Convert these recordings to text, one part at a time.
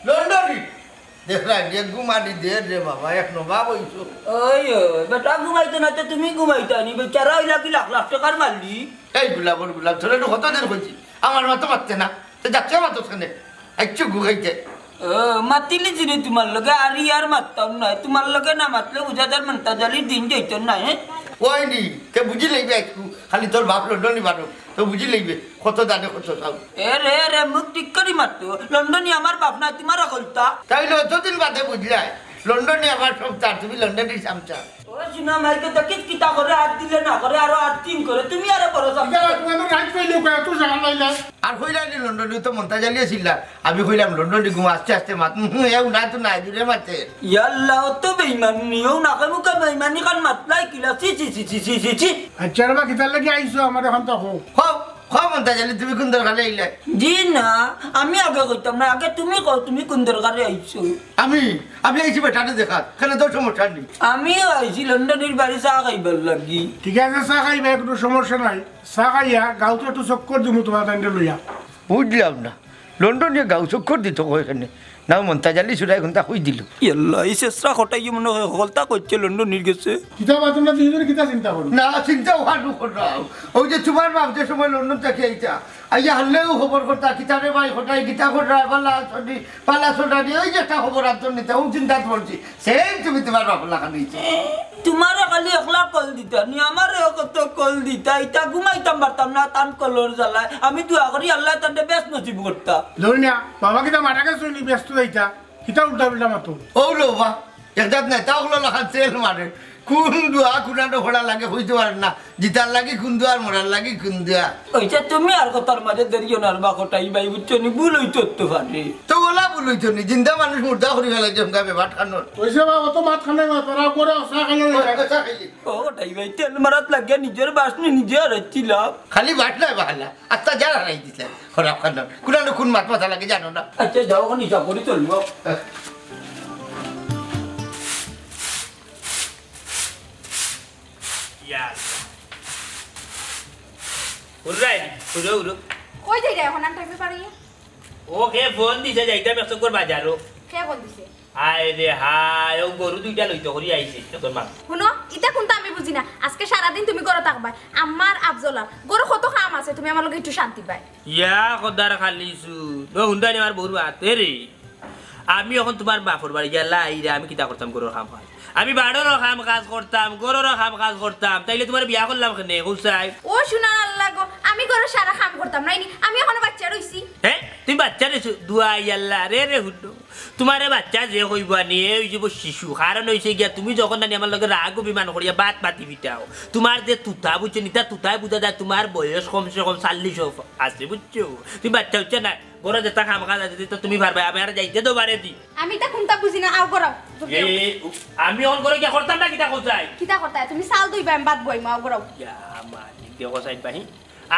লন্ডনি দেখরা যে ঘুমানি দে রে বাবা এক নবাব হইছো ওই বেটা ঘুমাইতো না তো তুমি ঘুমাইতো নি বেচারা হইলা কি লাখ লাখ টাকার মারলি এই গুলাব ধরে কত দিন হইছি আমার মতো মারতে না তো যাচ্ছে মাতো সেখানে একটু ঘুমাইতে মাতিলি জিনি তোমার লগে আর ইয়ার মারতাম না তোমার লগে না মাতলে উজাদার মানতা জালির দিন যাইতো না ওই নি তে বুঝি লইবে একটু খালি তোর বাপ লন্ডনি বারো তো বুঝি লইবে কত দানে কত চাও রে মুখ ঠিক করি মারতো লন্ডনি আমার বাপ না তোমার কলতা তাইলে অতদিন বাদে বুঝলাই লন্ডনে আমার সব তার তুমি লন্ডনের চামচা ও শুনা মাইকে তো কিতা করে হাত দিলে না করে আরো 8 3 করে তুমি আরো বড় চামচা তুমি আমার রাইট পাইলে কয় তো জানা লাইলা আর কইলানি লন্ডনে তো মন্তা জ্বালিয়েছিল আমি কইলাম লন্ডনে ঘুম আস্তে আস্তে মাত এও না তো নাই দিলে মাতে ইয়াল্লাহ তো বেঈমানিও না কই মুকে বেঈমানি কান মাতলাই কিলা চি আচ্ছা রে বা কিতার লাগি আইছো আমার এখন তো হো মন্তা জ্বালি তুমি কোন দরকারে আইলে জি না আমি আগে কইতাম না আগে তুমি কও তুমি কোন দরকারে আইছো আমি আইছি বেটাতে দেখা কেন তো সমস্যা নেই আমি আইছি লন্ডনের বাড়ি চা খাইবার লাগি ঠিক আছে চা খাইবা কোনো সমস্যা নাই চা খাইয়া গাঁওতে একটু চক্কর দিমু তোমার তাইলে লইয়া বুঝলাম না লন্ডনে গাঁও চক্কর দিত এখানে না মন্তা জ্বালি সুরাই ঘন্টা হই দিল ইয়াল্লাহ এই চেষ্টা হটাই মনে হয় হলতা করছে লন্ডনের গেছে কিতা বা তোমরা দুইজনে কিতা চিন্তা করো না চিন্তা হাঁটু করাও ওই যে তোমার বাপ যে সময় লন্ডন থেকে আইতা আইয়া হারলেও খবর করতা কিতারে ভাই হটাই গীতা ঘটা পালা ছোটানি ওই যে একটা খবর আন্তর নিতে ও চিন্তা বলছি সেই তুমি তোমার বাপ লাগা নিয়েছে তোমার খালি একলা কল দিতা নি আমার কত কল দিতা ইটা ঘুমাইতাম পারতাম না টান কলর জ্বালায় আমি দোয়া করি আল্লাহ তান্ডে বেশ নসিব করতা ধরিনা বাবা কিতা মারা গেছো নি ব্যস্ত যাইতা কিতা উল্টা উল্টা মাতো ও লো বা একদাত নাই তাহলে লাগান তেল মারে কোন দুয়া কুনাটো ঘোড়া লাগে হইতে পারে না জিতার লাগে কোন দুয়ার মরার লাগে কোন দুয়া ওইটা তুমি আর কথার মাঝে দেরিও না বা কটাই বাই বুঝছো নি ভুল হইতে পারে তো ওলা বলইতো নি জিন্দা মানুষ মুর্দা করি ফেলাই জমকা ভাত খানোর কইছে বা অত মাত খানে না তোরা করে চা খাইলে ও কটাই বাই তেল মারাত লাগে নিজের বাসনি নিজে হারাচ্ছিলাম খালি ভাত নাই বাহালা আত্মা যারা হারাই দিছে খরাব খানোর কুনানো কোন মাত মাথা লাগে জানো না আচ্ছা যাও এখন হিসাব করে চলবো কই যাই রে এখন টাইমে পারিয়ে ওকে ফোন দিছে যাইতা ব্যস্ত কর বাজারও কে বল দিছে আয় রে হায় ও গরু দুইটা লইতে করি আইছে তোর মা শুনো ইটা কোনটা আমি বুঝি না আজকে সারা দিন তুমি ঘরে থাকবা আমার আফজলার গরু কত কাম আছে তুমি আমার লগে একটু শান্তি পাই ইয়া খদার খালিছু নো হুন্ডানি আমার বড় আতে রে আমি এখন তোমার বাপর বাড়ি গেলা আইরে আমি কিতা করতাম গরুর কাম কাজ আমি বাড়ারও কাম কাজ করতাম গরুরও কাম কাজ করতাম তাইলে তোমার বিয়া করলাম কেনে হুসাই ও শুনা আল্লাহ গো আমি ঘরে সারা কাম করতাম নাইনি আমি এখন বাচ্চা রইছি হ্যাঁ তুমি বাচ্চা রেছো দুয়া ইয়াল্লা রে হুড্ডো তোমারে বাচ্চা যে কইবা নিয়ে ওই যে শিশু কারণ হইছে গিয়া তুমি যখন নানি আমার লগে রাগ অভিমান করিয়া বাত পাতি বিটাও তোমার যে তুতা বুঝছো নিতা তুতাই বুঝা যায় তোমার বয়স কমসে কম 40 আছে বুঝছো তুমি বাচ্চা হচ্ছে না গোরা যেটা কাম কাজ আছে তো তুমি পারবে আমি আর যাইতে তো বারে দি আমি তা কোনটা বুঝি না আও করাও আমি অন করে কি করতাম না কিটা কোথায় কিটা করতা তুমি সাল দুইবা আমি বাদ বই মাও করাও ইয়া মানি দেও সাইড বাহি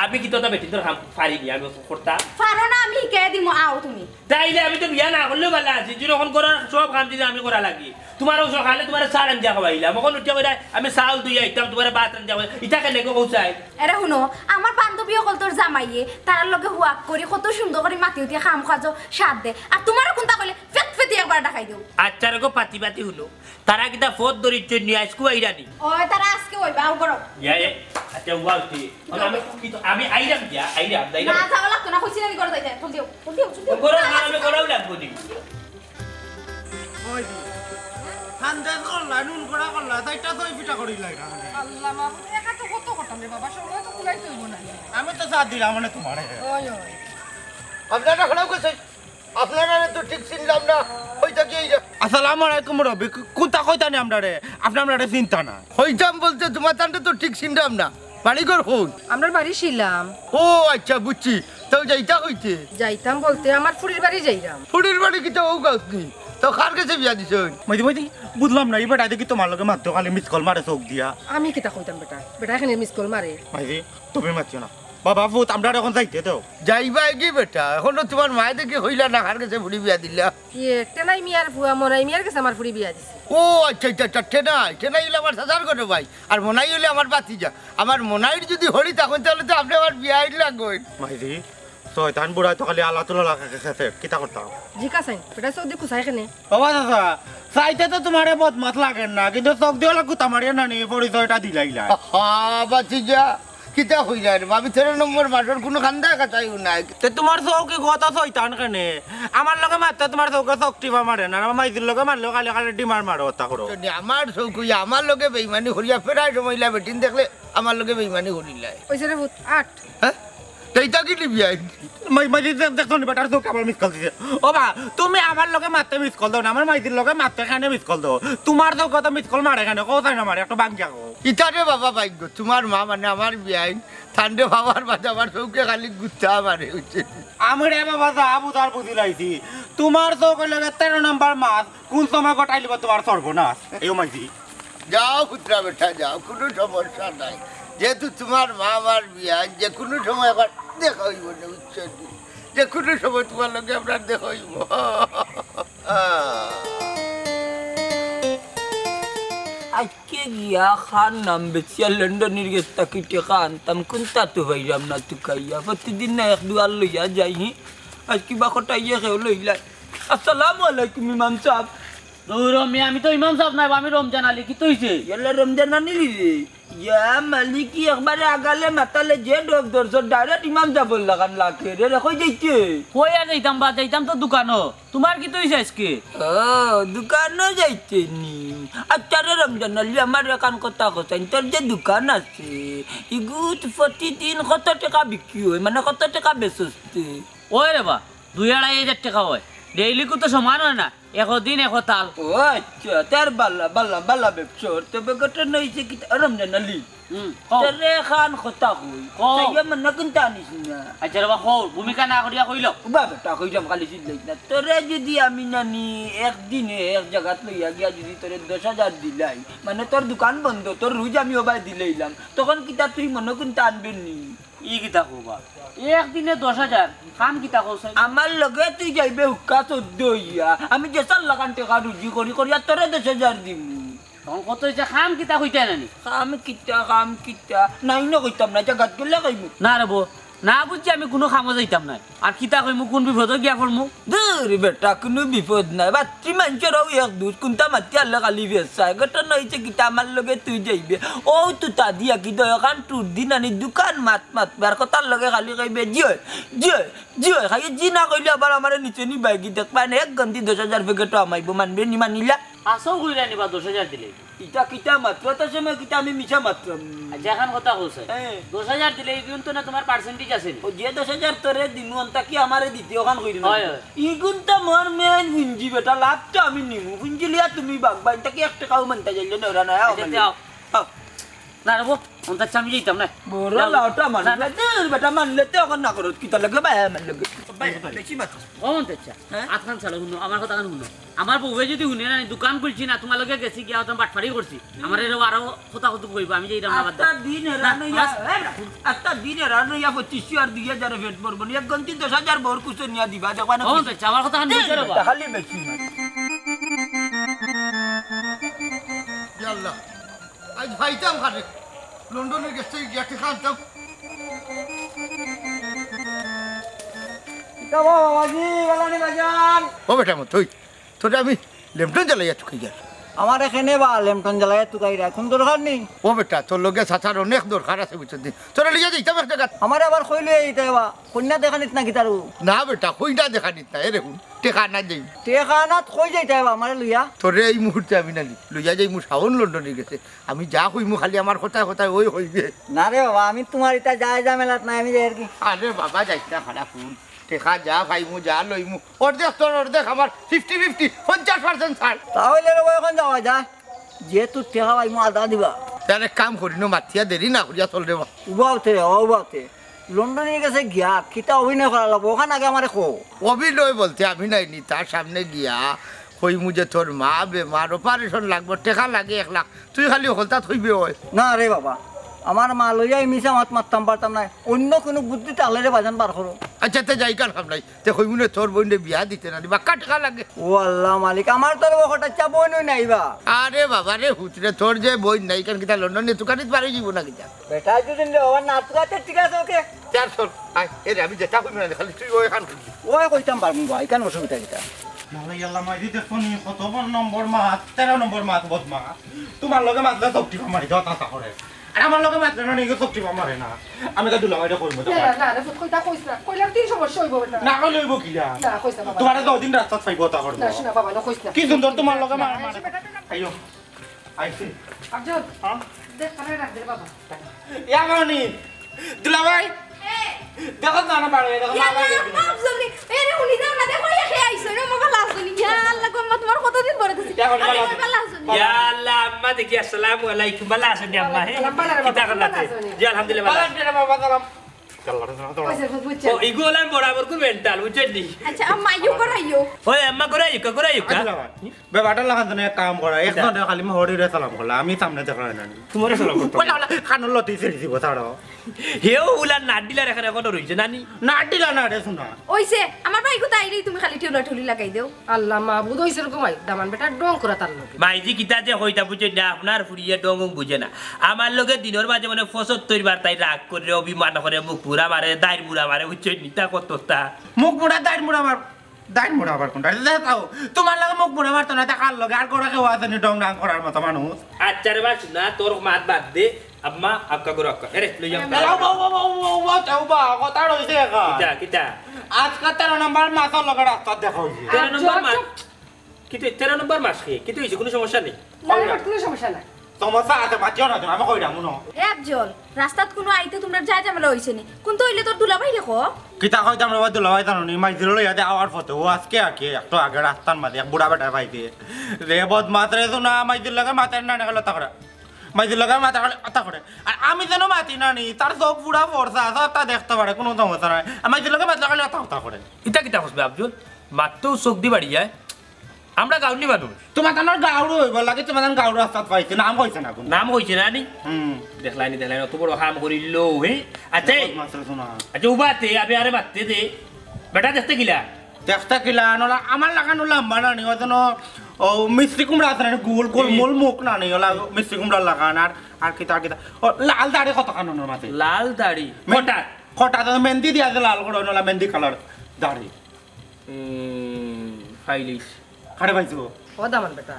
আমি কি তোটা বেটি তোর কাম পারিনি আমি করতা পারো না আমি কে দিমু আও তুমি তাইলে আমি তো বিয়া না করলেও ভালো আছি যখন করার সব কাম দিলে আমি করা লাগি তোমারও সকালে তোমার সার আনজা খাওয়াইলা মখন উঠিয়া কইরা আমি চাউল দুই আইতাম তোমার ভাত আনজা ইটা কেন কোথায় এরে শুনো আমার বান্ধবী অকল তোর জামাইয়ে তার লগে হুয়াক করি কত সুন্দর করে মাটি উঠিয়া খাম খাজো সাথ দে আর তোমারও কোনটা কইলে ফেট ফেটি একবার দেখাই দিও আচ্ছা রেগো পাতি পাতি হলো তারা কিটা ফোদ দরিচ্ছ নিয়ে আজকু আইরানি ও তারা আজকে হইবা আও করো ইয়া আচ্ছা ওয়ালতি আমি আইরাম দিয়া আইরাম দাইরা না যাওয়া লাগতো না কইছি না করে যাইতে জলদি করো আমি করাও লাগবো নি ওই খানদান করলা নুন করা করলা তাইটা দই পিঠা করি লাগা আল্লাহ বাবু একা তো কত করতাম রে বাবা সবাই তো কুলাই কইব না আমি তো সাথ দিলাম মানে তোমারে ওই ওই আপনারা খারাপ কইছে আপনারা তো ঠিক চিনলাম না হইতা কি আসসালামু আলাইকুম রবি কোনটা কইতানি আমরারে আপনারা চিন্তা না হইতাম বলতে তোমার তান্ডে তো ঠিক চিনলাম না বাড়িঘর হই আমার বাড়ি ছিলাম ও আচ্ছা বুঝছি তো যাইতা হইতে যাইতাম বলতে আমার ফুরির বাড়ি যাইরাম ফুড়ির বাড়ি কি তো ও গাছনি তো কার কাছে বিয়া দিছ মই বুঝলাম না এবার দেখি তোমার লগে মাত্র খালি মিস কল মারে চোখ দিয়া আমি কিতা কইতাম বেটা বেটা এখানে মিস কল মারে মাইজি তুমি মারছো না বাবা ফুত আমরা এখন যাইতে দাও যাইবা কি বেটা এখনো তোমার মায়ে দেখে হইলা না কার কাছে ফুড়ি বিয়া দিলা টেনাই মিয়ার ফুয়া মনাই মিয়ার কাছে আমার ফুরি বিয়া দিছে ও আচ্ছা আচ্ছা টেনাই হইলে আমার সাজার করে ভাই আর মনাই হইলে আমার বাতিজা আমার মনাইর যদি হরি তখন তাহলে তো আপনি আমার বিয়া লাগবে মাইজি শয়তান বুড়াই তো খালি আল্লাহ তুলা খেতে কিতা করতাম জিকা চাই বেটা চৌদি খুচাই কেনে বাবা দাদা চাইতে তো তোমার বদমাত লাগেন না কিন্তু চোখ দিয়ে কুতা মারিয়া না নি পরিচয়টা দিলাইলা বাঁচি যা কিতা হই যায় রে ভাবি 13 নম্বর মাসের কোনো খান্দা কাটাইও নাই তে তোমার চৌকি গত শয়তান কেনে আমার লগে মারতে তোমার চৌকে চকটি মারে না আমার মাইজির লগে মারলেও খালি খালি ডিমার মারো তা করো আমার চৌক আমার লগে বেইমানি হরিয়া ফেরাই সময়লা বেটিন দেখলে আমার লগে বেইমানি হরিলাই ওইসে রে ভূত 8 হ্যাঁ এইটা কি নিবি আই মাইজির দেখছো নি বেটার চৌক আবার মিস কল দিছে ও বা তুমি আমার লগে মারতে মিস কল দাও না আমার মাইজির লগে মারতে খানে মিস কল দাও তোমার চৌক তো মিস কল মারে কেন কোথায় না মারে একটা বাঙ্গিয়া কো ইতারে বাবা ভাগ্য তোমার মা মানে আমার বিয়াই ঠান্ডে বাবার বাদে আমার চৌকে খালি গুচ্ছা মারে হচ্ছে আমি রে বাবা যা বুঝার বুঝি লাইছি তোমার চৌকের লগে 13 নম্বর মাস কোন সময় গটাইলিব তোমার সর্বনাশ এই মাইজি যাও পুত্রা বেটা যাও কোনো সমস্যা নাই যেহেতু তোমার মা আমার বিয়া যে কোনো সময় আবার দেখা হইব না উচ্চ যে কোনো সময় তোমার লগে আপনার দেখা হইব আজকে গিয়া খান নাম বেচিয়া লন্ডনের গেস্তা কি টেকা আনতাম কোনটা তো ভাইরাম না তু খাইয়া প্রতিদিন না এক দুয়ার লইয়া যাই আজ কিবা কটাইয়া খেয়ে লইলা আসসালামু আলাইকুম ইমাম সাহেব আমি তো ইমাম সাহেব নাই আমি রমজান আলী কি তৈছে ইয়াল্লা রমজান আনিলি রে ইয়া মালিকি একবারে আগালে মাতালে যে ডক দর্শ ডাইরেক্ট ইমাম সাহেব লাগান লাগে রে কই যাইতে কই আর যাইতাম বা যাইতাম তো দোকানো তোমার কি তৈছে আজকে ও দোকানও যাইতে নি আচ্ছা রে রমজান আলী আমার এখান কথা কথা তোর যে দোকান আছে ইগুত প্রতিদিন কত টাকা বিক্রি হয় মানে কত টাকা বেচতে ওই রে বা 2,500 টাকা হয় ডেইলি কো তো সমান হয় না একদিন এক তাল ও আচ্ছা তার বাল্লা বাল্লা বাল্লা ব্যবসর তবে ঘটনা নইছে কি রমজান আলী তোরে খান কথা হই তাইয়া মনে কিনতে আনিস না আচ্ছা রে বা ভূমিকা না করিয়া কইল বাবা টা কইলাম খালি সিলাই না তোরে যদি আমি নানি একদিনে এক জায়গাত লইয়া গিয়া যদি তোরে 10,000 দিলাই মানে তোর দোকান বন্ধ তোর রোজ আমি ওবাই দিলাইলাম তখন কিতা তুই মনে কিনতে আনবেন নি ই কিতা কবা একদিনে 10,000 কাম কিতা কইছ আমার লগে তুই যাইবে হুক্কা 14 ইয়া আমি যে 4 লাখ টাকা রুজি করি করি আর তোরে 10,000 দিমু তখন কত হইছে কাম কিতা কইতে নানি কাম কিতা নাই না কইতাম না জাগাত গেলে কইমু না রে বো না বুঝছি আমি কোনো কামে যাইতাম না আর কিতা কইমু কোন বিপদ গিয়া পড়মু দূর বেটা কোনো বিপদ নাই বাচ্চি মানুষেরও এক দুধ কোনটা মাতি আল্লাহ কালি বেসায় ঘটনা হয়েছে কিতা আমার লগে তুই যাইবে ও তো তা দিয়া কি দয়াকান তোর দিন আনি দোকান মাতবার কথার লগে খালি কইবে জিয় খাই জি না কইলে আবার আমার নিচে নি বাইকি দেখবা না এক গন্তি 10,000 পেকেটও আমাইব মানবে নি মানিলা আসল কইরা নিবা 10,000 দিলে কিতা মাত্র তো সময় কিতা আমি মিছা মাত্র আচ্ছা এখন কথা কইছ 10,000 দিলে কিন্তু না তোমার পার্সেন্টেজ আছে ও যে 10,000 তোরে দিনু অন্তা কি আমারে দিতে ওখান কইরি না ইগুন তো মোর মেন পুঞ্জি বেটা লাভটা আমি নিমু পুঞ্জি লিয়া তুমি বাগবা এটা কি 1 টাকাও মানতে যাইলে না ওরা না না রে বো অন্তা চামি যাইতাম না বড় লাউটা মানলে দূর বেটা মানলে তো ওখান না করো কিতা লাগে বাই মান লাগে বেশি বাত কোন তেচ্ছা আতখান চালো শুনো আমার কথা কান শুনো আমার বউয়ে যদি শুনে না দোকান করছি না তোমার লগে গেছি গিয়া তো বাটফাড়ি করছি আমার এর আরো কথা কথা কইবা আমি যাইতাম না বাদ আত্তা দিন রানো ইয়া 25 আর 2,000 ভেট বরবন এক গন্তি 10,000 বর কুছ নিয়া দিবা দেখবা না কোন তেচ্ছা আমার কথা কান বুঝতে রে বা খালি বেশি আল্লাহ আজ ভাইতাম খানে লন্ডনের গেছে গিয়া টেকা আনতাম ও বেটা মত তুই তোরে আমি লেমটন জ্বালাইয়া তুই গেল আমার এখানে বা লেমটন জ্বালাইয়া তুকাই রাখুন দরকার নেই ও বেটা তোর লগে সাঁচার অনেক দরকার আছে বুঝছেন তোরা লিয়া যাইতাম এক জায়গা আমার আবার কইলে এইটা বা কন্যা দেখানিত না গিতারু না বেটা কইটা দেখা নিত না এরকম টেকা না যাই টেকানাত কই যাইতে বা আমার লইয়া তোরে এই মুহূর্তে আমি নালি লইয়া যাই মু শাওন লন্ডনে গেছে আমি যা কইমু খালি আমার কথা ওই হইবে না রে বাবা আমি তোমার এটা যায় জামেলাত নাই আমি যাই আর কি আরে বাবা যাইস না খারাপ ফুল টেকা যা ভাইমু যা লইমু অর্ধেক তোর অর্ধেক আমার 50-50 50% ছাড় তাহলে রে এখন যাওয়া যায় যেহেতু টেকা ভাই মু আদা দিবা তাহলে কাম করি নো মাথিয়া দেরি না করিয়া চল রে উবাউতে লন্ডনে গেছে গিয়া কিতা অভিনয় করা লাগবো ওখানে আগে আমার খো অভিনয় বলতে আমি নাইনি তার সামনে গিয়া কইমু যে তোর মা বেমার অপারেশন লাগবো টেকা লাগে 1 লাখ তুই খালি হলতা থইবে হয় না রে বাবা আমার মা লইয়া মিশা মাত মারতাম পারতাম না অন্য কোনো বুদ্ধি তাহলে রে বাজান বার করো আচ্ছা তে যাই কার খাম নাই তে কইমুনে তোর বইনে বিয়া দিতে না বাক্কা টাকা লাগে ও আল্লাহ মালিক আমার তোর ওটা চাবই নই নাইবা আরে বাবা রে হুতরে তোর যে বই নাই কারণ কিতা লন্ডনে তুকানিত পারে যাব না কিতা বেটা যদি ওর নাতরাতে ঠিক আছে ওকে চার তোর আয় এরে আমি যেটা কইম না খালি তুই ওই খান ওই কইতাম পারবো ভাই কেন অসুবিধা কিটা নালে ইয়াল্লা মাইদি দেখনি কত নম্বর মাছ 13 নম্বর মাছ বদমা তোমার লগে মাছলা সবটি মারি দাও তা করে আর আমার লগে মাছ না নিকে সবটি মারে না আমি কা দুলা মাইটা কইব না না রে কইতা কইছনা কইলাম তিন সমস্যা হইব বেটা না কইলইব কিলা না কইছনা বাবা তোমারে 2 দিন রাস্তা পাইব তা করব না শোনা বাবা না কইছনা কি সুন্দর তোমার লগে মার আইও আইছি আফজল দেখ কানে রাখ দে বাবা ইয়া গানি দুলা ভাই দেখো না না বাড়ি দেখো না ভাই আফজল রে এরে উনি দাও না দেখো ইয়া খেয়ে আইছো না মামা লাসনি ইয়া আল্লাহ গো আম্মা তোমার কতদিন পরে দিছি ইয়া আল্লাহ আম্মা দেখি আসসালামু আলাইকুম ভালো আছেন আম্মা হে কিতা করলাতে জি আলহামদুলিল্লাহ ভালো বালা বাবা সালাম কইছে বুঝছ ও ইগুলা বরাবর কো মেন্টাল বুঝছেন আচ্ছা আম্মা ইউ করাইও ওই আম্মা করাই কা বেবাটা লাগান তো কাম করা একজন খালি মহরি রে সালাম করলা আমি সামনে দেখা না তোমারে সালাম করতে বলা খানুল লতি ছেড়ে দিব তাড়ো হেও উলা নাডিলার এখানে এখন রইছে নানি না দিলা না রে শুনা ওইছে আমার ভাই কো তাইলি তুমি খালি ঠুলা ঠুলি লাগাই দাও আল্লাহ মাহবুদ হইছে ঘুমাই দামান বেটা ডং করা তার লগে মাইজি কিতা যে হইতা বুঝে না আপনার ফুরিয়ে ডং বুঝে না আমার লগে দিনের মাঝে মানে 75 বার তাই রাগ করে অভিমান করে মুখ পুরা মারে দাইর মুড়া মারে বুঝছেন নিতা কতটা মুখ মুড়া দাইর মুড়া মার দাইর মুড়া মার কোনটা দেখাও তোমার লাগে মুখ মুড়া মারতো না দেখার লগে আর কোরা কেউ আছে নি ডং ডাং করার মতো মানুষ আচ্ছা রে বাস না তোর মাত বাদ দে আম্মা আপকা করো আপকা আরে লই যাও এলাও বাবা চাওবা কথা রইছে একা কিতা কিতা আজকে 13 নম্বর মাসের লগে রাস্তা দেখা হইছে 13 নম্বর মাস কিতো 13 নম্বর মাস কি কিতো হইছে কোনো সমস্যা নেই না রে কোনো সমস্যা নাই সমস্যা আছে বাচ্চা না আমি কইরা মুনো এ আফজল রাস্তাত কোনো আইতে তোমরা যা ঝামেলা হইছে নি কোন তো হইলে তোর দুলা ভাই দেখো কিতা কইতাম রে বাদু লওয়াই জানি মাইজির লইয়া দে আওয়ার ফটো ও আজকে আকে একটু আগে রাস্তার মাঝে এক বুড়া বেটা পাইতে রে বদ মাত্রে তো না মাইজির লাগে মাথার না গেল তা করে মাইজির লাগে মাথা কথা করে আর আমি যেন মাতি না নি তার চোখ বুড়া ফর্সা আছে তা দেখতে পারে কোনো সমস্যা নাই মাইজির লাগে মাথা গেলে কথা করে ইতা কিতা হসবে আব্দুল মাত্র চোখ দি বাড়ি যায় আমরা গাউনি মানুষ তোমার তানোর গাউড়ো হইব লাগে তোমার গাউড়ো রাস্তাত পাইছে নাম কইছে না কোন নাম হইছে না নি দেখলাইনি অত বড় কাম করিল হে আচ্ছা মাত্র শোনা আচ্ছা উবাতে আবে আরে বাতে দে বেটা দেখতে গিলা দেখতে কিলা নলা আমার লাগানো লম্বা না নি ওজন্য ও মিষ্টি কুমড়া আছে না গোল গোল মোল মুখ না নি ওলা মিষ্টি কুমড়া লাগান আর কিতা কিতা ও লাল দাড়ি কত কানোর মাঝে লাল দাড়ি মোটা খটা তো মেহেন্দি দিয়া আছে লাল করে নলা মেহেন্দি কালার দাড়ি ফাইলিস খারে পাইছো ও দামান বেটা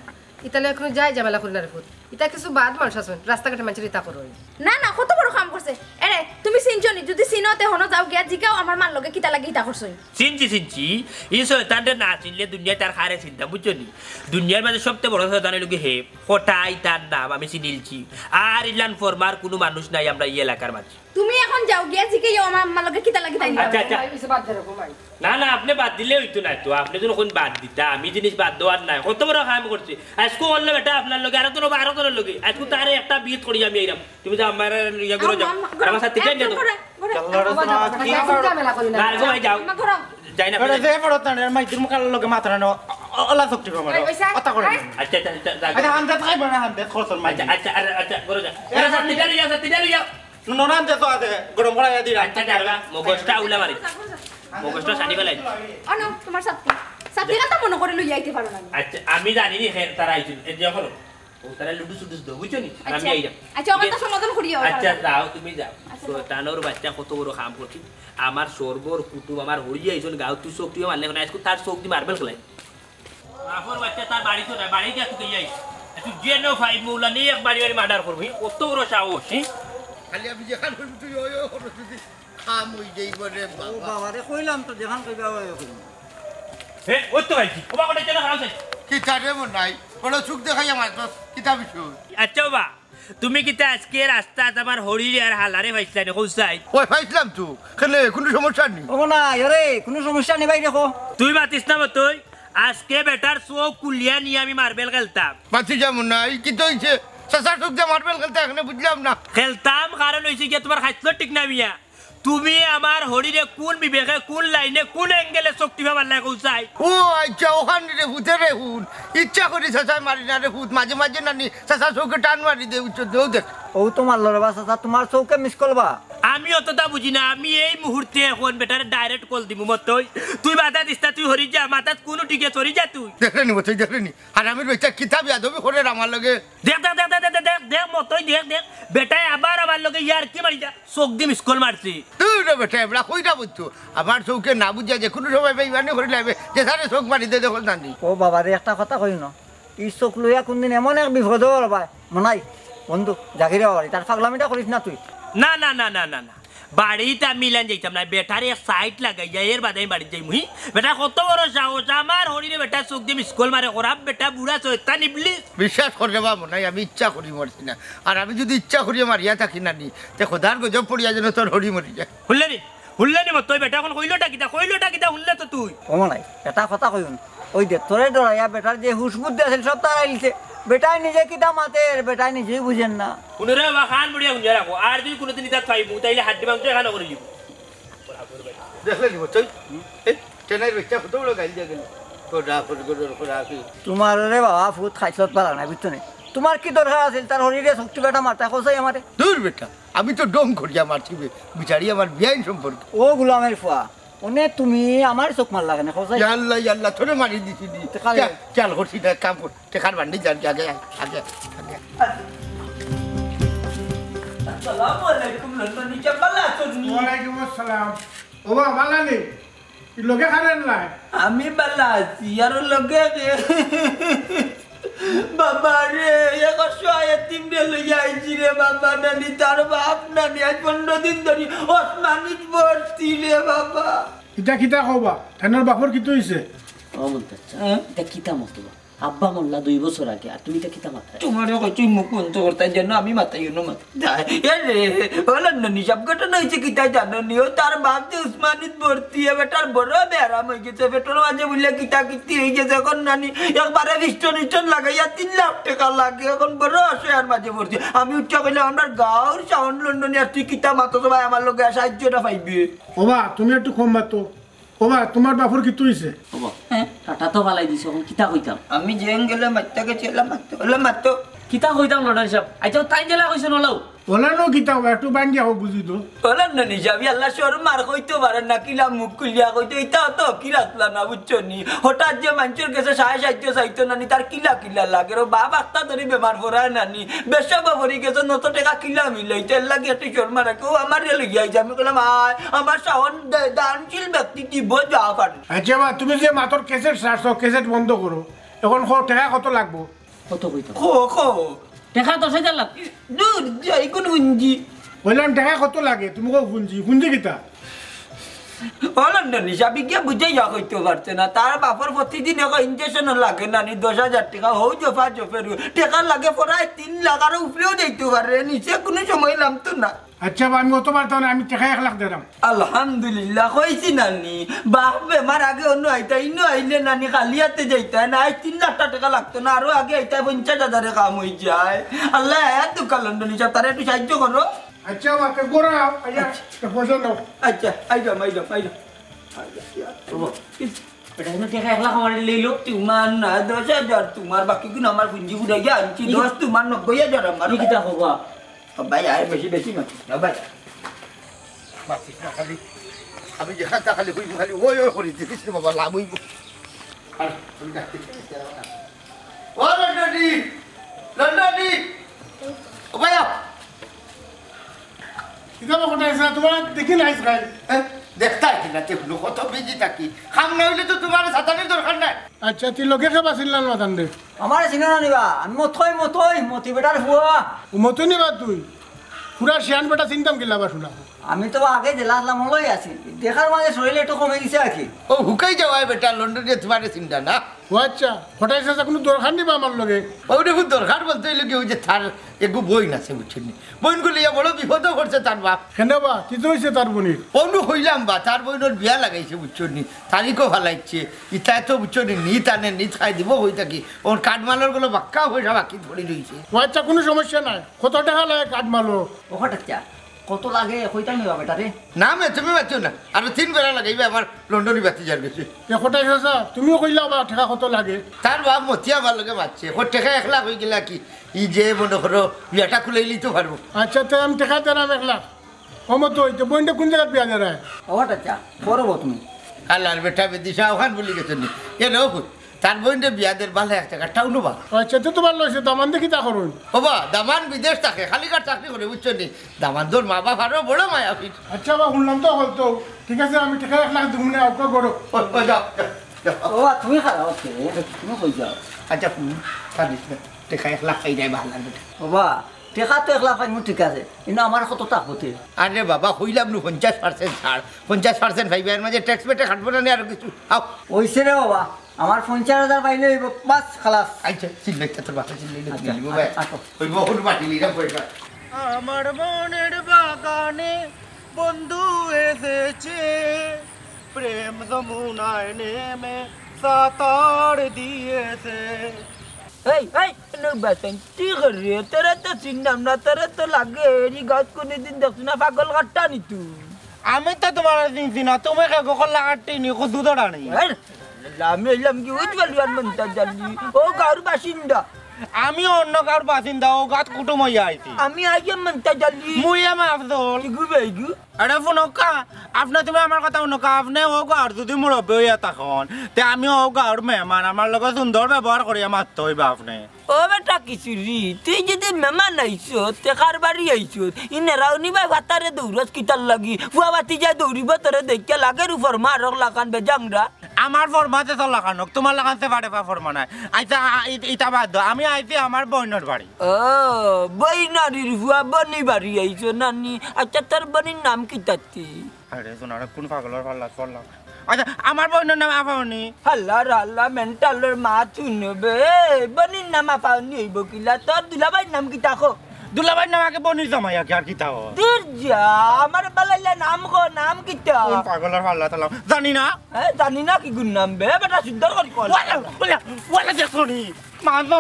ইতালে এখন যাই ঝামেলা করি না রে ফুট ইতা কিছু বাদ মানুষ আছেন রাস্তাঘাটে মানুষের ইতা করো না না কত বড় কাম করছে এরে তুমি সিনজনি যদি সিনতে হনো যাও গিয়া জিগাও আমার মান লগে কিতা লাগি ইতা করছই চিনছি এই শয়তানটা না চিনলে দুনিয়া তার খারে চিন্তা বুঝছো নি দুনিয়ার মাঝে সবচেয়ে বড় শয়তানের লোকে হে হঠাই তার নাম আমি চিনিলছি আর ইলান ফরমার কোনো মানুষ নাই আমরা এই এলাকার মাঝে তুমি এখন যাও গিয়া জিগাও আমার লগে কিতা লাগি তাই আচ্ছা আচ্ছা হইছে বাদ ধরে ঘুমাই না না আপনি বাদ দিলে হইতো না তো আপনি যখন বাদ দিতা আমি জিনিস বাদ দেওয়ার নাই কত বড় কাম করছি আজকে বললে বেটা আপনার লগে আরো তোর 12 জনের লগে আজকে তারে একটা বিয়ে করি আমি এইরাম তুমি যা আমার ইয়া করে যাও আমার সাথে যাই না তো ঝামেলা করি না না গো ভাই যাও যাই না আরে যে বড় তানের মাইজির মুখার লগে মাথা না ওলা শক্তি কমার কথা করে আচ্ছা আচ্ছা আচ্ছা হান্দে খাই বনা হান্দে খরচন মাই আচ্ছা আচ্ছা করে যা এরা সাথে যাই যাও নরান যে তো আছে গরম করা দি আচ্ছা যাবা মগজটা উলা মারি মগজটা সানি বেলাই অনো তোমার সাথে সাথে কথা মনে করে লই যাইতে পারো না আচ্ছা আমি জানি নি তারা আইছিল এই যে করো ও তারা লুডু সুডু দাও বুঝছো নি আমি আইরা আচ্ছা কথা সমাধান করিও আচ্ছা যাও তুমি যাও তো তানোর বাচ্চা কত বড় কাম করছি আমার সর্বর কুটুম আমার হড়িয়ে আইছন গাও তুই চোখ তুই মারলে না আজকে তার চোখ দি মারবেল খেলাই আফর বাচ্চা তার বাড়ি তো না বাড়ি যা তুই যাই তুই যে নো ফাইভ মৌলা নিয়ে এক বাড়ি বাড়ি মার্ডার করবি কত বড় সাহস খালি আমি যেখান করবি তুই ওই ওই করো যদি খাম হই যাইব রে বাবা বাবা রে কইলাম তো যেখান কইবা ওই কইলাম হে ওই তো ভাই ও বাবা চলে খারাপ কিতা রে মন নাই বড় চোখ দেখাই আমার তো কিতা বিষয় আচ্ছা বাবা তুমি কিতা আজকে রাস্তা আমার হরিলে আর হালারে ভাইছলা নে কইছাই ওই পাইছিলাম তো কেন কোনো সমস্যা নেই ও না আরে কোনো সমস্যা নেই ভাই দেখো তুই বাতিস না তুই আজকে বেটার চোখ কুলিয়া নিয়ে আমি মার্বেল খেলতাম বাতি যেমন নাই কিন্তু হইছে চাচার চোখ দিয়ে মার্বেল খেলতে এখানে বুঝলাম না খেলতাম কারণ হয়েছে গিয়ে তোমার খাইছিল ঠিক না মিয়া তুমি আমার হরিরে কোন বিবেকে কোন লাইনে কোন অ্যাঙ্গেলে শক্তি ভাবার লাগে কৌসাই ও আচ্ছা ওখানে রে ভূতে রে হুন ইচ্ছা করি চাচাই মারি না রে ভূত মাঝে মাঝে নানি চাচার চোখে টান মারি দে উচ্চ দেও দেখ ও তোমার লড়বা চাচা তোমার চৌকে মিস করবা আমি অতটা বুঝি না আমি এই মুহূর্তে এখন বেটারে ডাইরেক্ট কল দিব মতই তুই বাধা দিস্তা তুই হরি যা মাথাত কোনো টিকে চরি যা তুই দেখলেনি মতই দেখলেনি আর আমি বেটা কিতাব ইয়াদবি করে আমার লগে দেখ দেখ দেখ দেখ দেখ দেখ মতই দেখ দেখ বেটায় আবার আমার লগে ইয়ার কি মারি যা চোখ দি মিসকল মারছি তুই রে বেটা এবলা কইরা বুঝছো আমার চৌকে না বুঝা যে কোনো সময় বেইমানি করে লাগবে যে সারে চোখ মারি দে দেখো জানি ও বাবা রে একটা কথা কই ন এই চোখ লইয়া কোনদিন এমন এক বিপদ হল ভাই মনাই বন্ধু জাগিরে বাড়ি তার পাগলামিটা করিস না তুই না না না না না না বাড়িতে আমি মিলান যাইতাম না বেটারে সাইট লাগাই যাই এর বাদে বাড়ি যাই মুহি বেটা কত বড় সাহস আমার হরিরে বেটা চোখ দিয়ে মিসকল মারে ওরাব বেটা বুড়া চৈতান ইবলিস বিশ্বাস করে বা মনে হয় আমি ইচ্ছা করি মরছি না আর আমি যদি ইচ্ছা করিয়া মারিয়া থাকি না নি তে খোদার গজব পড়িয়া যেন তোর হরি মরি যায় হুললে নি মত বেটা এখন কইলোটা কিতা হুললে তো তুই ও মনাই এটা কথা কইন ওই দেখ তোরে ডরাইয়া বেটার যে হুশ বুদ্ধি আছিল সব তার আইলছে বেটাই নিজে কিতা মাতের বেটাই নিজেই বুঝেন না পুনরে বা খান বুড়িয়া গুঞ্জা রাখো আর যদি কোনোদিন ইতা পাইবো তাইলে হাড্ডি মাংস এখানে করে দিব দেখলেনি মতই ট্রেনের বেচা কত বড় গাইল দিয়ে গেল খোদা খোদা কি তোমার রে বাবা ফুট খাইছত পারা না বুঝছো নি তোমার কি দরকার আছিল তার হরিরে শক্তি বেটা মারতা কোসাই আমারে দূর বেটা আমি তো ডম করিয়া মারছি বিচারি আমার বিয়াইন সম্পর্ক ও গুলামের ফুয়া ওনে তুমি আমার চোখ মার লাগে না কোসাই আল্লাহ আল্লাহ তোরে মারি দিছি দি চাল করছি না কাম কর টেকার বান্ডি যান আগে আগে আগে আসসালামু আলাইকুম লন্ডনী চাপালা চুনি ওয়ালাইকুম আসসালাম ও বাবা বালানি লোকে খারেন নাই আমি বালা আছি আর লগে বাবা রে একশো আয়াতিম রে লইয়া আইছি রে বাবা নানি তার বাপ নানি আজ 15 দিন ধরে ওসমানিত ভর্তি রে বাবা ইটা কিতা কবা ধানের বাপর কিতো হইছে ও বলতে এটা কিতা মতো আব্বা মোল্লা 2 বছর আগে আর তুমি এটা কিতা মাথায় তোমার কইছি মুখ বন্ধ করতে জন্য আমি মাথায় না মাথা এ রে বল নানি সব ঘটনা হইছে কিতা জানো নি ও তার বাপ যে উসমানিত ভর্তি এ বেটার বড় বেরাম হয়ে গেছে বেটার মাঝে বললে কিতা কিতি হয়ে গেছে এখন নানি একবারে রিস্টন লাগাইয়া 3 লাখ টাকা লাগে এখন বড় অসহায়ের মাঝে ভর্তি আমি উচ্চ কইলে আমার গাঁর সাউন্ড লন্ডনে আর তুই কিতা মাতো সবাই আমার লগে সাহায্যটা পাইবি ওবা তুমি একটু কম মাতো ওবা তোমার বাপর কিতো হইছে ওবা টাটা তো ফালাই দিছ এখন কিতা কইতাম আমি জেন গেলে মাত্তা গেছিলাম মাত্র কিতা কইতাম লড়াই সাহেব আইতো তাই জেলা কইছ নলাও ওলানো কিতা একটু বাঙ্গি হোক বুঝি তো বলেন না নিজাবি আল্লাহ সর মার কইতে পারেন না কিলা মুখ খুলিয়া কইতে এটা তো কি রাখলা না বুঝছো নি হঠাৎ যে মানুষের কাছে সাহায্য চাইতো নানি তার কিলা লাগে ও বাপ আত্মা ধরে বেমার পড়ায় নানি বেশা বাবরি গেছে নত টাকা কিলা মিলাইতে লাগে একটু সর মারা কেউ আমার লেগে আইছে আমি বললাম আমার সাহন দানশীল ব্যক্তি দিব যা পারে আচ্ছা বা তুমি যে মাতর কেসেট সারছো কেসেট বন্ধ করো এখন টাকা কত লাগবো কত কইতাম খো টাকা 10,000 লাখ দূর যাই কোন হুঞ্জি বললাম টাকা কত লাগে তুমি ফুঞ্জি কিতা বলেন না নিজাবি গিয়ে বুঝে যা কইতে পারছে না তার বাপর প্রতিদিন ইঞ্জেকশন লাগে নানি 10,000 টাকা হও জফা জফের টাকা লাগে প্রায় 3 লাখ আর উপরেও যাইতে পারে নিচে কোনো সময় নামতো না আচ্ছা বা আমি অত পারতাম না আমি টাকা 1 লাখ দিলাম আলহামদুলিল্লাহ কইছি নানি বাপ বেমার আগে অন্য আইতা ইনো আইলে নানি খালিয়াতে যাইতা না 3 লাখ টাকা লাগতো না আরো আগে আইতা 50,000 কাম হয়ে যায় আল্লাহ এত কালন্ড নিচা তারা একটু সাহায্য করো আচ্ছা বাকে গোরা আইয়া পয়সা নাও আচ্ছা আইডম এটা এনে টাকা 1 লাখ আমার লইলো তোমার না 10,000 তোমার বাকি গুণ আমার পুঁজি উড়ে গিয়ে আনছি 10 তোমার 90,000 আমার কি কিতা হবা ভাই আয় বেশি মাতি না ভাই মাতিস না খালি আমি যে খালি হইব খালি ওই করি দিস বাবা লাভ হইব আর তুমি ডাকতে ও লন্ডনি ও ভাইয়া কিতা কথা আছে তোমার দেখি নাইস গাই দেখতা কি না তে কত বিজি থাকি খাম না হইলে তো তোমার সাতানির দরকার নাই আচ্ছা তুই লোকে খাবা ছিলাম মাতান দে আমার চিনা নিবা আমি মথই বেটার ফুয়া মতো নিবা তুই পুরা শিয়ান বেটা চিন্তাম কি লাবা শুনা আমি তো আগে জেলা আসলাম হলোই আছি দেখার মাঝে শরীরে একটু কমে গেছে আর কি ও হুকাই যাওয়ায় বেটা লন্ডনে তোমার চিন্তা না ও আচ্ছা ফটাইছে কোনো দরকার নিবা আমার লগে ও দেখুন দরকার বলতে হইলে কি ওই যে তার একটু বই আছে বুঝছেন বইনগুলি বড় বিপদও করছে তার বাপ কেন বা কি তো হয়েছে তার বোনির অনু হইলাম বা তার বইনের বিয়া লাগাইছে বুঝছেন নি তারিখও ভালাইছে ইতায় তো বুঝছেন নি টানে নি খাই দিব হই থাকি ওর কাঠমালোর গুলো বাক্কা পয়সা বাকি ধরে রয়েছে ও আচ্ছা কোনো সমস্যা নাই কত টাকা লাগে কাঠ মালো ও হঠাৎ কত লাগে কইতাম নিবা বেটারে না মে তুমি বাঁচো না আরো 3 বেলা লাগাইবে আমার লন্ডনে বাতি যার গেছে ফটাইছে তুমিও কইলা বা টাকা কত লাগে তার বাপ মতি আমার লগে বাঁচছে ওর টাকা 1 লাখ হয়ে গেলা কি ই যে মনে করো বিয়াটা খুলাইলি তো পারবো আচ্ছা তো আমি টাকা দিলাম 1 লাখ অমত হইতে বইনটা কোন জায়গায় বিয়া দেয় ওটা আচ্ছা করব তুমি আল্লাহর বেটা বেদিশা ওখান বলি গেছেন এ নকুত তার বইনটা বিয়াদের ভালো এক টাকা টাউনো বা আচ্ছা তো তোমার লইছে দামান দেখি তা করুন বাবা দামান বিদেশ থাকে খালি কার চাকরি করে বুঝছো নি দামান তোর মা বাপ আরো বড় মায়া ফির আচ্ছা বা শুনলাম তো হয়তো ঠিক আছে আমি টাকা 1 লাখ দুমনে আউকা করো যাও ও তুমি খারাপ আছে তুমি কই যাও আচ্ছা সাদিস টেকা 1 লাখ খাই যায় ভালো লাগবে বাবা টেকা তো 1 লাখ পাইমু ঠিক আছে কিন্তু আমার কত টাকতে আরে বাবা কইলাম নু 50% ছাড় 50% ভাইবার মাঝে ট্যাক্স পেটে কাটবো না আর কিছু আও ওইছে রে বাবা আমার 50,000 পাইলে হইব বাস খালাস আচ্ছা চিল্লাইতে তোর বাবা চিল্লাইলে আচ্ছা, দিলি বাবা আচ্ছা। ওই বহুর মাটি লিরাম পয়সা আমার মনের বাগানে বন্ধু এসেছে প্রেম যমুনায় নেমে সাতার দিয়েছে এই বাসন ঠিক রে তোরা তো চিনলাম না তোরা তো লাগে এই গাছ কোনদিন দেখছ না পাগল কাটটা নি তুই আমি তো তোমার চিনছি না তুমি কাকল লাগাটিনি কদু দড়া নেই আমি এলাম কি ওই বালিয়ান মন্তা জানি ও গাঁর বাসিন্দা আমি অন্য কারোর বাসিন্দা ও গাছ কুটুম হইয়া আইছি আমি আইয়া মন্তা জানি মুই আমার আফজল ইগু বেগু আরে ফোনকা আপনি তুমি আমার কথা শুনকা আপনি ও গাঁর যদি মুরব্বী হইয়া তখন তে আমি ও গাঁর মেহমান আমার লগত সুন্দর ব্যবহার করিয়া মারতে হইবা আপনি ও বেটা কিশোরী তুই যদি মেমান আইস তেকার বাড়ি আইস ইনেরাও নিবাই ভাতারে দৌড়স কিতার লাগি ফুয়া বাতি যায় দৌড়িব তোরে দেখে লাগে রুফর মারক লাগান বেজাংরা আমার ফরমাতে তো লাগানো তোমার লাগানতে পারে বা ফরমা নাই আচ্ছা ইটা বাদ দাও আমি আইছি আমার বোনের বাড়ি ও বই নারীর ফুয়া বনি বাড়ি আইস নানি আচ্ছা তোর বনির নাম কি তাতি আরে শোনা কোন পাগলের পাল্লা পড়লাম আচ্ছা আমার বোনের নাম আপাউনি আল্লাহ মেন্টালের মা শুনবে বনির নাম আপাউনি হইব কিলা তোর দুলাভাইর নাম কি তাকো দুলাভাইর নাম আগে বনির জামাই আগে আর কি তাও দূর যা আমার বালাইলা নাম গো নাম কি তা কোন পাগলের পাল্লা তালাম জানি না জানি না কি গুণ নাম বে বেটা সুন্দর করে কল ওলা দেখনি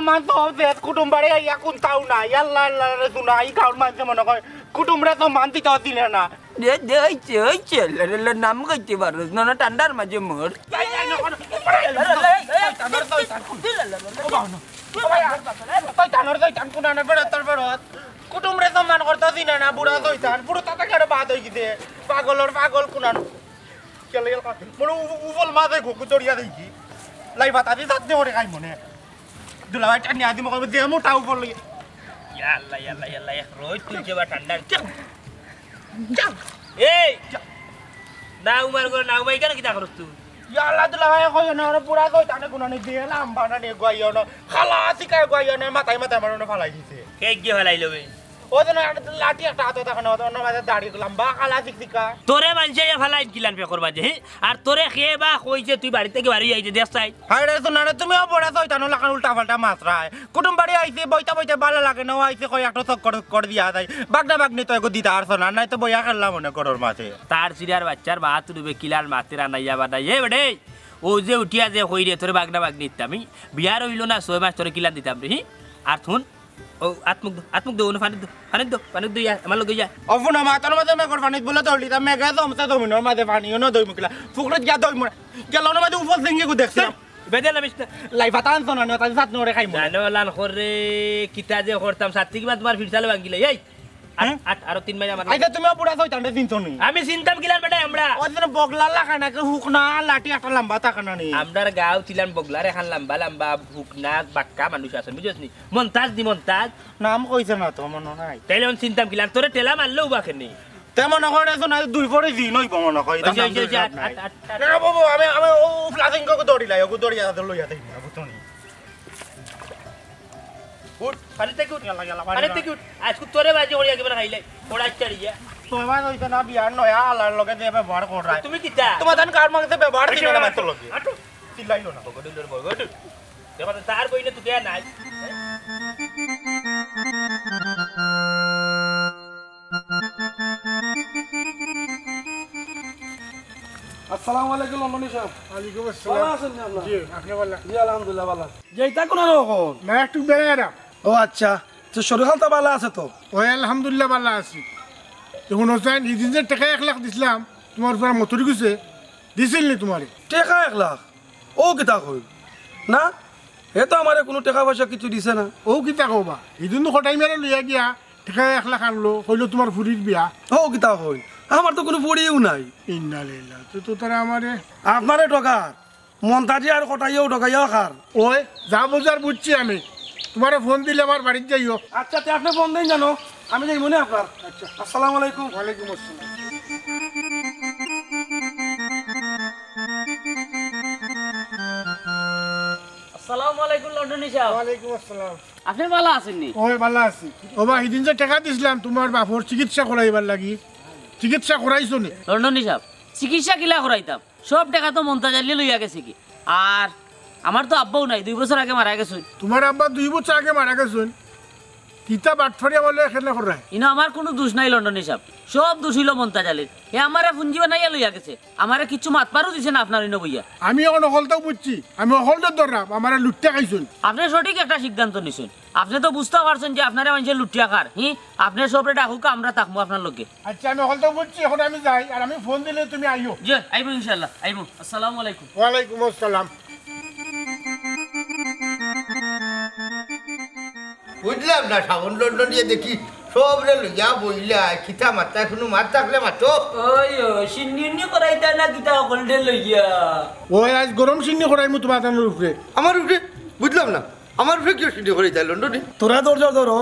মানতো দেশ কুটুম বাড়ি আইয়া কোন তাও না আল্লাহ রে শুনা এই কাউর মানছে মনে করে কুটুমরে তো মানতি তো দিলে না দে হইছে নাম কইতে পারস না ঠান্ডার মাঝে মোর কুটুমরে সম্মান করতে দিনে না বুড়া দইতান বুড়ো তাতে কেন বাদ হয়ে গেছে পাগল কুনানো মনে উবল মাঝে ঘুকু দড়িয়া দেখি লাই বাতা দি তাতে ওরে খাই মনে দুলাভাই টানি আদি মক দিয়ে মোটা উপর লই ইয়াল্লা রোজ তুলছে বা ঠান্ডার এই না উমার করে না উমাই কেন কিতা করছ তুই ইয়াল্লা দুলাভাই কই না ওরে বুড়া দইতানে কুনানি দিয়ে লাম্বা না নিয়ে গাইও না খালা শিকায় গাইও না মাথায় মারনে ফালাই দিছে কে গিয়ে ফেলাই লবে ও যেন লাঠি একটা হাতে দেখানো ওর মাঝে দাড়ি লম্বা খালা শিকা তোরে মানছে ফেলাই কিলান পে করবা যে আর তোরে খেয়ে বা কইছে তুই বাড়ি থেকে বাড়ি আইছে দেখ চাই হাই রে শোনা রে তুমিও বড়া দইতানো লাগান উল্টা পাল্টা মাছ রায় কুটুম বাড়ি আইছে বইতা ভালো লাগে না আইছে কই একটা চক্কর করে দিয়া যায় বাগনি তো এগো দিতা আর শোনা নাই তো বইয়া খেললাম মনে করোর মাঝে তার সিরিয়ার বাচ্চার মা তুলবে কিলার মাতে রানাইয়া বানাই বেড়ে ও যে উঠিয়া যে হই রে তোরে বাগনি দিতাম বিয়ার হইল না 6 মাস তোরে কিলান দিতাম রে আর থুন ও আত্মুক দো পানি দো আমার লগে যা অফুনা মাতার মাঝে মেঘর পানি বলে দৌড়লি তা মেঘে জমতে দমিনোর মাঝে পানিও না দই মুখলা ফুকরে গিয়া দই মরে গেল না মাঝে উপর সিঙ্গে কো দেখছিলাম বেদে না মিস্টার লাই ফাতান শোনা না তাই সাত নরে খাইমু জানো লান করে কিতা যে করতাম সাত্তি কিবা তোমার ফিরসালে ভাঙিলে এই আর 3 মাস আমার আইতা তুমি পুরা দইতান্ডে চিনছনি আমি চিন্তাম কিলান বেটা আমরা ওদিন বগলা লাগা না হুকনা লাঠি একটা লম্বা তাকানা নি আমরার গাঁও ছিলাম বগলারে খান লম্বা হুকনা বাক্কা মানুষ আছে বুঝছনি মন্তাজ নাম কইছে না তো মনে নাই তাইলে আমি চিন্তাম কিলান তোরে টেলা মারলেও বাখেনি তেমন করে শোনা দুই পরে দিন হইব মনে কই না বাবু আমি ও ফ্লাশিং কো দড়িলাই ও দড়িয়া লইয়া দেই না বুঝছনি উঠ পানিতে উঠ পানিতে উঠ আজকে তোরে বাজে ওড়িয়া কেবল খাইলে ওড়া চড়ি যা তোমার হইছে না বিয়ার নয়া আলার লগে যে ব্যবহার কর রাই তুমি কিতা তোমার জান কার মাংসে ব্যবহার দিন না মাত্র লগে আটু চিল্লাইলো না বগডুলের বগড দেখো তার বইনে তুই কে নাই আসসালামু আলাইকুম লন্ডনী সাহেব। ওয়ালাইকুম ভালো আসসালাম আছেন নি আপনারা? জি আপনি বলেন জি আলহামদুলিল্লাহ ভালো। যেইটা কোন রকম? না একটু বেড়ে না ও আচ্ছা, তো শরীর হালটা ভালো আছে তো? ওই আলহামদুলিল্লাহ ভালো আছি। এখন হোসেন ইদিন যে টাকা 1 লাখ দিছিলাম তোমার উপর মতুরি গেছে দিছিল নি তোমারে? টাকা 1 লাখ? ও কিতা কই না, এ তো আমারে কোনো টাকা পয়সা কিছু দিছে না। ও কিতা কবা ইদিন তো হঠাই মেরে লইয়া গিয়া টাকা 1 লাখ আনলো হইলো তোমার ফুরির বিয়া ও কিতা কইন আমার তো কোনো পড়িও নাই ইন্নালিল্লাহ তো তারা আমারে আপনারে টকার মন্তাজি আর কটাইও টকাইও খার ওই যা বুঝার বুঝছি আমি তোমারে ফোন দিলে আমার বাড়িতে যাইও আচ্ছা তে আপনি ফোন দেন জানো আমি যাই মনে আপনার আচ্ছা আসসালামু আলাইকুম ওয়ালাইকুম আসসালাম আসসালামু আলাইকুম লন্ডনী সাহেব ওয়ালাইকুম আসসালাম আপনি ভালো আছেন নি ওই ভালো আছি ওবা সেদিন যে টাকা দিছিলাম তোমার বাপর চিকিৎসা করাইবার লাগি চিকিৎসা করাইছো নি লন্ডনী সাহেব চিকিৎসা কিলা করাইতাম সব টাকা তো মন্তাজালি লইয়া গেছে কি আর আমার তো আব্বাও নাই 2 বছর আগে মারা গেছে তোমার আব্বা 2 বছর আগে মারা গেছেন কিতা বাটফারিয়া বলে এখানে করায় ইনো আমার কোনো দোষ নাই লন্ডনী সাহেব সব দোষ হইল মন্তাজালির এ আমারে পুঞ্জি বানাইয়া লইয়া গেছে আমারে কিচ্ছু মাতপারও দিছে না আপনার ইনো বইয়া আমি এখন অকলটাও বুঝছি আমি অকলটা ধরলাম আমার লুটতে খাইছুন আপনি সঠিক একটা সিদ্ধান্ত নিছেন আপনি তো বুঝতে পারছেন যে আপনারা মানুষের লুটিয়া খার আপনি সবরে ডাকুক আমরা থাকবো আপনার লোকে আচ্ছা আমি অকলটাও বুঝছি এখন আমি যাই আর আমি ফোন দিলে তুমি আইও জি আইবো ইনশাআল্লাহ আইবো আসসালামু আলাইকুম ওয়ালাইকুম আসসালাম বুঝলাম না সাবন লন্ডন দিয়ে দেখি সব রে লইয়া বইলা খিতা মাত্রা কোনো মাত থাকলে মাতো ওই সিন্নি করাইতা না কিতা কলডে লইয়া ওই আজ গরম সিন্নি করাইমু তোমার তানোর উপরে আমার উপরে বুঝলাম না আমার উপরে কেউ সিদ্ধি করে যায় লন্ডনে তোরা ধৈর্য ধরো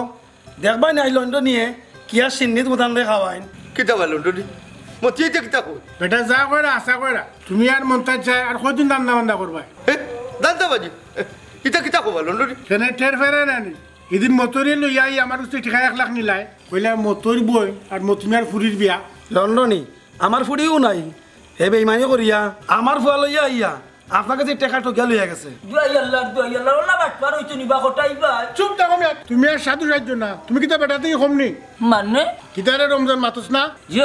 দেখবাই নাই লন্ডন নিয়ে কি আর সিন্নিত মতান রে খাওয়াইন কিতা বা লন্ডনে মতিয়ে কিতা কই বেটা যা কইরা আশা কইরা তুমি আর মনটা চাই আর কয়দিন রান্না বান্না করবা দাদা বাজি কিতা কিতা কবা লন্ডনে কেন টের ফেরে নানি এদিন মতরি লইয়া আমার কাছে টাকা 1 লাখ নিলাই কইলা মতর বই আর মতিমার ফুরির বিয়া লন্ডনী আমার ফুড়িও নাই হে বেইমানি করিয়া আমার ফুয়া লইয়া আইয়া আপনার কাছে টাকা ঠকিয়া লইয়া গেছে দুই আল্লাহ ওলা বাটপার হইতো নিবা কটাইবা চুপ থাকো মিয়া তুমি আর সাধু সাহায্য না তুমি কিতা বেটাতেই কমনি মানে কিতারে রমজান মাতস না জি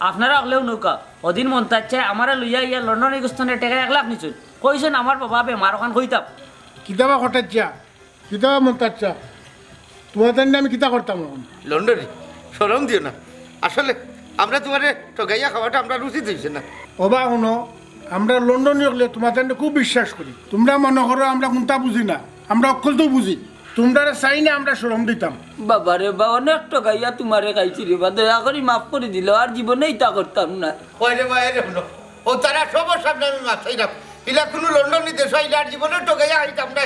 আপনারা আগলেও নৌকা ওদিন মন্তাজ চাই আমারে লইয়া ইয়া লন্ডন স্থানে টাকা 1 লাখ নিছুন কইছেন আমার বাবা বেমার ওখান কইতাম কিতাবা ঘটাচ্ছা কিতাবা মন্তাচ্ছা তোমার তাই আমি কিতা করতাম লন্ডনে শরম দিও না আসলে আমরা তোমার ঠগাইয়া খাওয়াটা আমরা রুচি দিয়েছি না ওবা শুনো আমরা লন্ডনে হলে তোমার তাই খুব বিশ্বাস করি তোমরা মনে করো আমরা কোনটা বুঝি না আমরা অক্ষলতো বুঝি তোমরা চাই না আমরা শরম দিতাম বাবারে বা অনেক টাকাইয়া তোমারে খাইছি রে বা দয়া করে মাফ করে দিল আর জীবনে ইতা করতাম না ওই রে ভাই রে শুনো ও তারা সবার সামনে আমি মাথায় রাখ ইলা কোনো লন্ডন নিতে চাই আর জীবনে ঠগাইয়া খাইতাম না